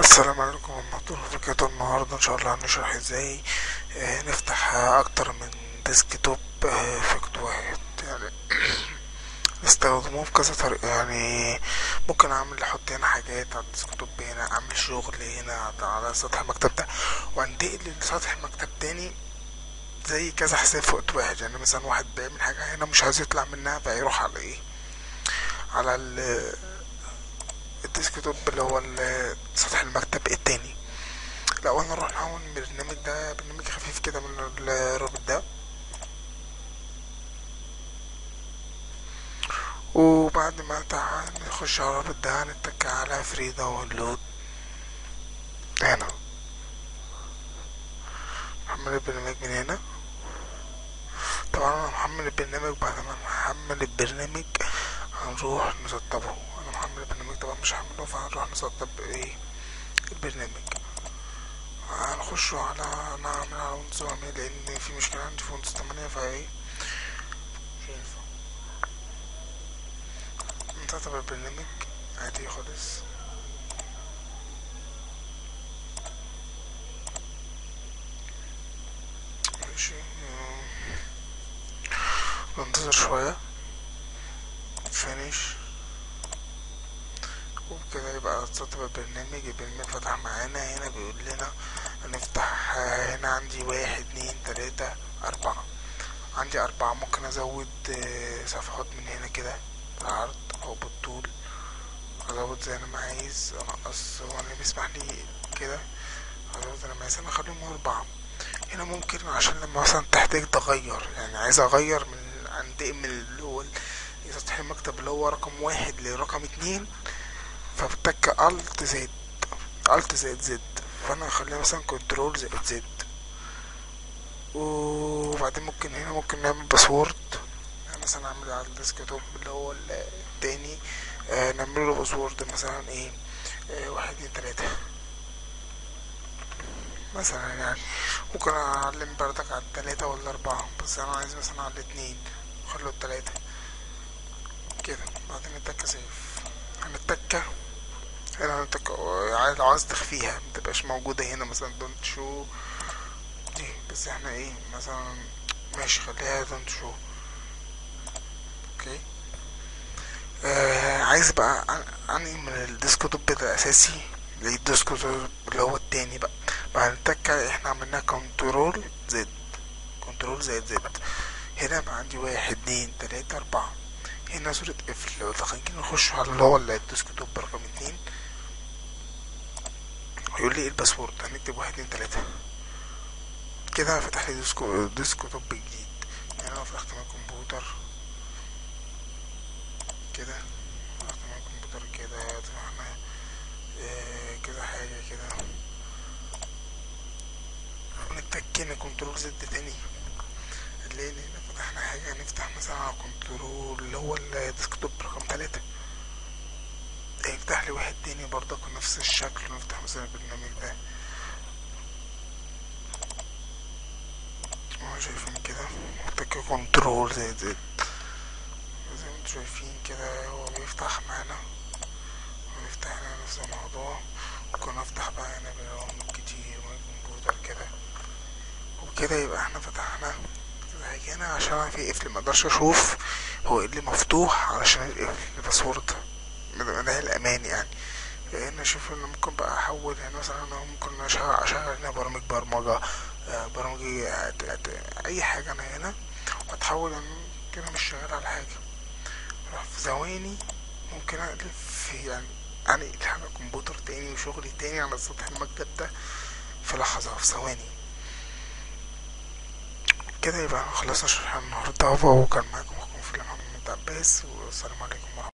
السلام عليكم ورحمة الله وبركاته. النهاردة إن شاء الله هنشرح ازاي نفتح أكتر من ديسك توب في كود واحد. يعني نستخدموه بكذا طريقة. يعني ممكن أحط هنا حاجات على الديسك توب، هنا أعمل شغل هنا على سطح المكتب ده، وأنتقل لسطح مكتب تاني زي كذا حساب في وقت واحد. يعني مثلا واحد بيعمل حاجة هنا مش عايز يطلع منها، فيروح على ايه، على الديسك توب اللي هو سطح المكتب التاني. لا، وانا نروح نعمل البرنامج ده، برنامج خفيف كده من الرابط ده. وبعد ما نخش على الرابط ده هنتك على فري داونلود هنا، نحمل البرنامج من هنا. طبعا انا محمل البرنامج. بعد ما نحمل البرنامج هنروح نسطبه. انا محمل البرنامج طبعا مش هحمله، فهنروح نسطب ايه البرنامج. هنخش على نعمل على ويندوز 700 لان في مشكلة عندي في ويندوز 8 فايه مش هينفع نسطب البرنامج عادي خالص. ماشي، ننتظر شوية. فينيش. وبكده يبقى اتسطب البرنامج فتح معانا. هنا بيقول لنا هنفتح هنا عندي 1 2 3 4. عندي 4. ممكن ازود صفحات من هنا كده بالعرض او بالطول، ازود زي انا ما عايز، انقص هو انا بيسمح لي كده، ازود زي انا ما عايز. انا اخليهم 4. هنا ممكن عشان لما مثلا تحتاج تغير، يعني عايز اغير من انتقل من اللي هو سطح المكتب اللي هو رقم 1 لرقم 2، فبتك الت زائد زد. فانا هخليها مثلا كنترول زائد زد. وبعدين ممكن هنا ممكن نعمل باسورد. يعني مثلا اعمل على الديسك توب اللي هو التاني، نعمل له باسورد مثلا ايه، 1 2 3 مثلا. يعني ممكن اعلم بردك على ال3 وال4، بس انا عايز مثلا على ال2 خلو ال3 كده. بعدين التكة سيف. هنتكة هنا، هنتكة لو عايز تخفيها متبقاش موجودة هنا، مثلا دونت شو دي، بس احنا ايه مثلا ماشي خليها دونت شو. اوكي. عايز بقى انقل من الديسكتوب الاساسي للديسكتوب اللي هو التاني بقى. بعد التكة احنا عملناها كنترول زد، كنترول زائد زد. هنا بقى عندي 1 2 3 4. هنا صورة قفل. لو دخلنا نخش على اللي هو الديسكتوب رقم 2، هيقول لي ايه الباسورد. هنكتب 1 2 3 كده. فتح لي ديسكتوب جديد. يعني انا فتحت من الكمبيوتر كده، فتحت من الكمبيوتر كده، فتحنا كده حاجة كده. ونتكينا كنترول زد تاني، هنلاقي هنا فتحنا حاجة. نفتح مثلا على كنترول اللي هو الديسكتوب رقم 3، هيفتح لي واحد تاني برضك نفس الشكل. ونفتح مثلا البرنامج ده، اهو شايفين كده. نتك كنترول زد زد زي ما انتوا شايفين كده، هو بيفتح معانا. ونفتح هنا نفس الموضوع. ممكن افتح بقى هنا برامج كتير من الكمبيوتر كده. وبكده يبقى احنا فتحنا هنا. عشان انا في قفل مقدرش اشوف هو ايه اللي مفتوح علشان القفل الباسورد ده الامان يعني. هنا شوف انا ممكن بقى احول. يعني مثلا انا ممكن اشغل هنا برامج برمجة، برامج اي حاجة انا هنا، واتحول انا كده مش شغال على حاجة. في ثواني ممكن اقلب يعني انقل على كمبيوتر تاني وشغلي تاني على سطح المكتب ده في لحظة، في ثواني كده. يبقى خلصنا شرح النهاردة، وكان معاكم اخوكم في محمد عباس، والسلام عليكم ورحمة الله.